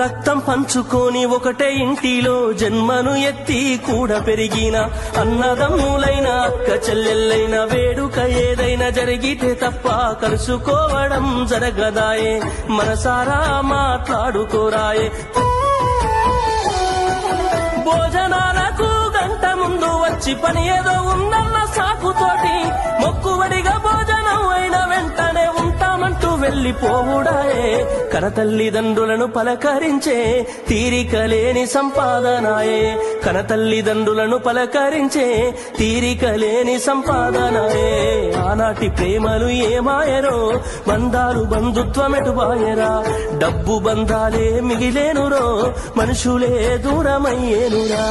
రక్తం పంచుకొని ఒకటే ఇంటిలో జన్మను ఎత్తి కూడా పెరిగిన అన్నదమ్ములైన అక్క చెల్లెళ్ళైన వేడుక ఏదైనా జరిగితే తప్ప కలుసుకోవడం జరగదాయే మనసారా మాట్లాడుకోరాయే భోజనాలకు గంట ముందు వచ్చి పని ఏదో ఉందన్న సాకుతోటి మొక్కువడిగా భోజనం అయిన వెంటనే ఉంటామంటూ వెళ్లిపోవుడాయే కనతల్లిదండ్రులను పలకరించే తీరిక లేని సంపాదనాయే కనతల్లిదండ్రులను పలకరించే తీరిక లేని సంపాదనాయే ఆనాటి ప్రేమలు ఏమాయరో బంధాలు బంధుత్వమెటుబాయరా డబ్బు బంధాలే మిగిలేనురో మనుషులే దూరమయ్యేనురా